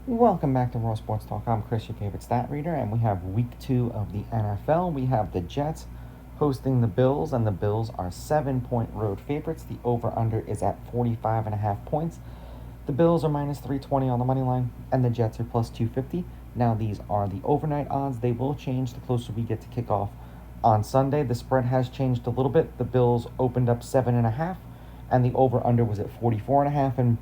Welcome back to Raw Sports Talk. I'm Chris, your favorite stat reader, and we have week 2 of the NFL. We have the Jets hosting the Bills, and the Bills are 7-point road favorites. The over-under is at 45.5 points. The Bills are minus 320 on the money line, and the Jets are plus 250. Now, these are the overnight odds. They will change the closer we get to kickoff on Sunday. The spread has changed a little bit. The Bills opened up 7.5, and the over-under was at 44.5, and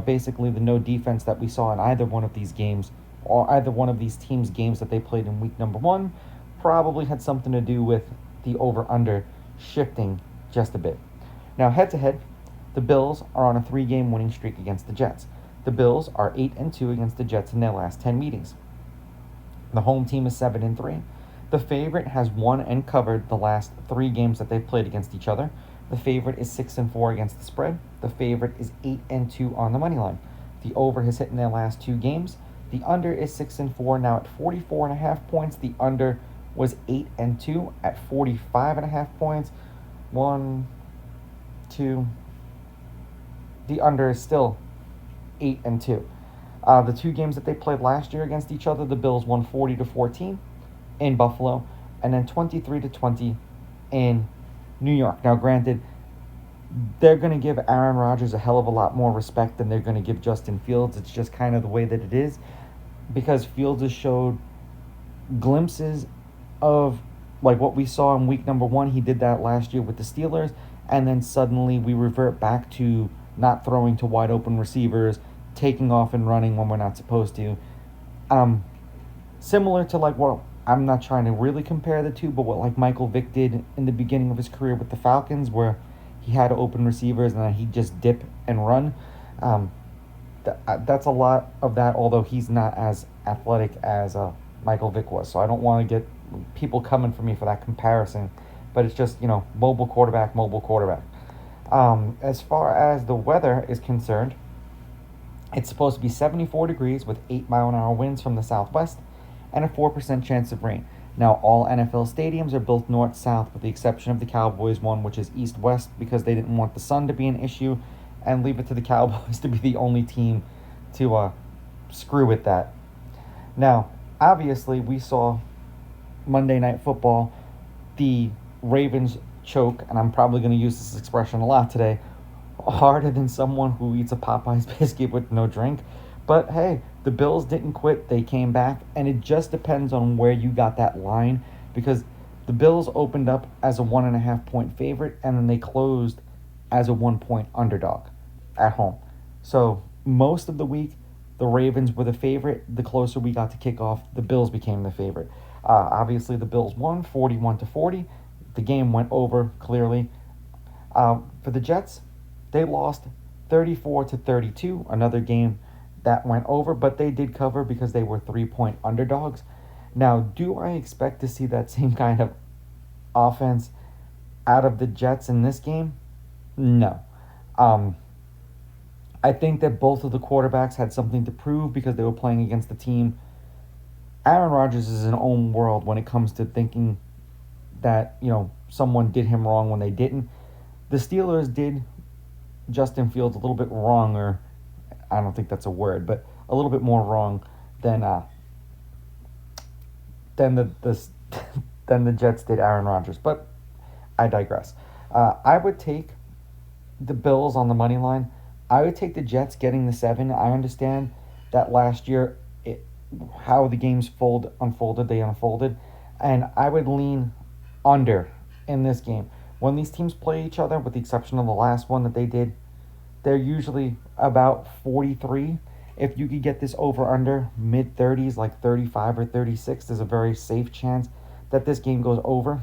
basically the no defense that we saw in either one of these games or either one of these teams' games that they played in week number 1 probably had something to do with the over-under shifting just a bit. Now, head to head, the Bills are on a 3-game winning streak against the Jets. The Bills are 8-2 against the Jets in their last 10 meetings. The home team is 7-3. The favorite has won and covered the last 3 games that they've played against each other. The favorite is 6-4 against the spread. The favorite is 8-2 on the money line. The over has hit in their last 2 games. The under is 6-4 now at 44.5 points. The under was 8-2 at 45.5 points. 1, 2. The under is still 8-2. The 2 games that they played last year against each other, the Bills won 40-14 in Buffalo, and then 23-20 in New York. Now, granted, they're going to give Aaron Rodgers a hell of a lot more respect than they're going to give Justin Fields. It's just kind of the way that it is, because Fields has showed glimpses of like what we saw in week number 1. He did that last year with the Steelers, and then suddenly we revert back to not throwing to wide open receivers, taking off and running when we're not supposed to. Similar to I'm not trying to really compare the two, but what like Michael Vick did in the beginning of his career with the Falcons, where he had open receivers and then he'd just dip and run. That's a lot of that, although he's not as athletic as Michael Vick was. So I don't want to get people coming for me for that comparison, but it's just, mobile quarterback, mobile quarterback. As far as the weather is concerned, it's supposed to be 74 degrees with 8-mile-an-hour winds from the southwest and a 4% chance of rain. Now, all NFL stadiums are built north-south with the exception of the Cowboys one, which is east-west, because they didn't want the sun to be an issue and leave it to the Cowboys to be the only team to screw with that. Now, obviously, we saw Monday Night Football, the Ravens choke, and I'm probably going to use this expression a lot today, harder than someone who eats a Popeye's biscuit with no drink. But hey, the Bills didn't quit. They came back, and it just depends on where you got that line, because the Bills opened up as a 1.5-point favorite, and then they closed as a 1-point underdog at home. So most of the week, the Ravens were the favorite. The closer we got to kickoff, the Bills became the favorite. Obviously, the Bills won 41-40. The game went over clearly. For the Jets, they lost 34-32. Another game that went over, but they did cover because they were 3-point underdogs. Now, do I expect to see that same kind of offense out of the Jets in this game? No. I think that both of the quarterbacks had something to prove because they were playing against the team. Aaron Rodgers is in his own world when it comes to thinking that, someone did him wrong when they didn't. The Steelers did Justin Fields a little bit wrong, or I don't think that's a word, but a little bit more wrong than the than the Jets did Aaron Rodgers. But I digress. I would take the Bills on the money line. I would take the Jets getting the 7. I understand that last year, how the games unfolded, they unfolded, and I would lean under in this game. When these teams play each other, with the exception of the last one that they did, they're usually about 43. If you could get this over under mid-30s, like 35 or 36, there's a very safe chance that this game goes over.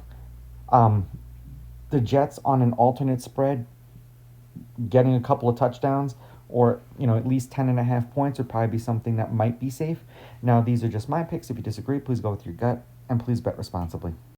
The Jets on an alternate spread, getting a couple of touchdowns, or at least 10.5 points would probably be something that might be safe. Now, these are just my picks. If you disagree, please go with your gut, and please bet responsibly.